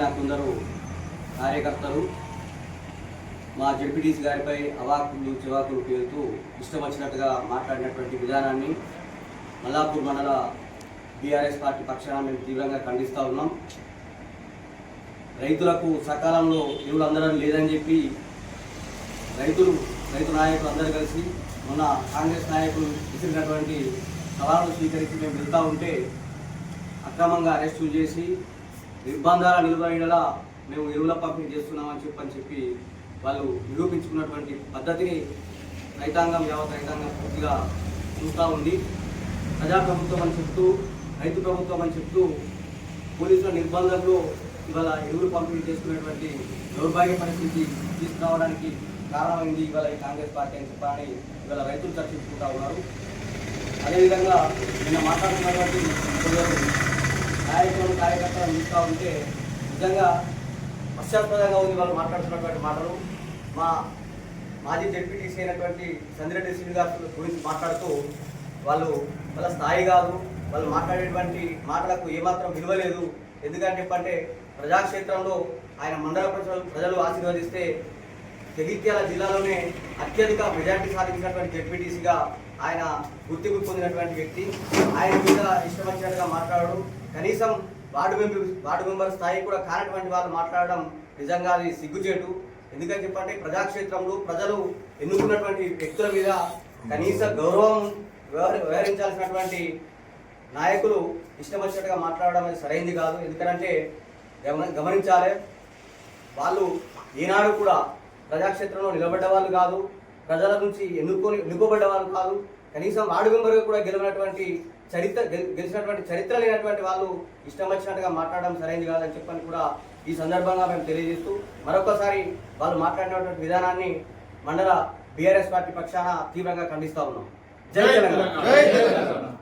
చెందిన కొందరు కార్యకర్తలు మా జడ్పీటీసీ గారిపై అవాకులు చివాకులు పేరుతూ ఇష్టం వచ్చినట్టుగా మాట్లాడినటువంటి విధానాన్ని మల్లాపూర్ మండల బీఆర్ఎస్ పార్టీ పక్షాన మేము తీవ్రంగా ఖండిస్తూ ఉన్నాం. రైతులకు సకాలంలో ఎరువులు అందడం లేదని చెప్పి రైతు నాయకులు అందరూ కలిసి మొన్న కాంగ్రెస్ నాయకులు విసిరినటువంటి సవాళ్లను స్వీకరించి మేము వెళ్తూ ఉంటే అక్రమంగా అరెస్టులు చేసి నిర్బంధాల నిలువైనలా మేము ఎరువుల పంపిణీ చేస్తున్నామని చెప్పి వాళ్ళు నిరూపించుకున్నటువంటి పద్ధతిని యావత్ రైతాంగం పూర్తిగా చూస్తూ ఉంది. ప్రజాప్రభుత్వం అని చెప్తూ రైతు ప్రభుత్వం అని చెప్తూ పోలీసుల నిర్బంధంలో ఇవాళ ఎరువులు పంపిణీ చేసుకునేటువంటి దౌర్భాగ్య పరిస్థితి తీసుకురావడానికి కారణమైంది ఇవాళ ఈ కాంగ్రెస్ పార్టీ అని చెప్పాలని ఇవాళ రైతులు చర్చించుకుంటా ఉన్నారు. అదేవిధంగా నిన్న మాట్లాడుతున్నటువంటి నాయకులను కార్యకర్తలను చూస్తూ ఉంటే నిజంగా పశ్చాత్పదంగా ఉంది వాళ్ళు మాట్లాడుతున్నటువంటి మాటలు. మా మాజీ జడ్పీటీసీ అయినటువంటి సందిరెడ్డి శ్రీని గారి గురించి మాట్లాడుతూ వాళ్ళ స్థాయి కాదు, వాళ్ళు మాట్లాడేటువంటి మాటలకు ఏమాత్రం విలువ లేదు. ఎందుకంటే చెప్పంటే ప్రజాక్షేత్రంలో ఆయన మండల ప్రజలు ఆశీర్వదిస్తే జగిత్యాల జిల్లాలోనే అత్యధిక మెజార్టీ సాధించినటువంటి జడ్పీటీసీగా ఆయన గుర్తింపు పొందినటువంటి వ్యక్తి. ఆయన మీద ఇష్టం వచ్చినట్టుగా మాట్లాడడం, కనీసం వార్డు మెంబర్ స్థాయి కూడా కానటువంటి వాళ్ళు మాట్లాడడం నిజంగా అది సిగ్గుచేటు. ఎందుకని చెప్పంటే ప్రజాక్షేత్రంలో ప్రజలు ఎన్నుకున్నటువంటి వ్యక్తుల మీద కనీస గౌరవం వ్యవహరించాల్సినటువంటి నాయకులు ఇష్టం వచ్చినట్టుగా మాట్లాడడం అది సరైంది కాదు. ఎందుకంటే గమనించాలి, వాళ్ళు ఈనాడు కూడా ప్రజాక్షేత్రంలో నిలబడ్డ వాళ్ళు కాదు, ప్రజల నుంచి ఎన్నుకోబడ్డ వాళ్ళు కాదు, కనీసం వార్డు మెంబర్గా కూడా గెలిచినటువంటి చరిత్ర లేనటువంటి వాళ్ళు ఇష్టం వచ్చినట్టుగా మాట్లాడడం సరైనది కాదని చెప్పని కూడా ఈ సందర్భంగా మేము తెలియజేస్తూ మరొకసారి వాళ్ళు మాట్లాడినటువంటి విధానాన్ని మండల బీఆర్ఎస్ పార్టీ పక్షాన తీవ్రంగా ఖండిస్తా ఉన్నాం. జై తెలంగాణ.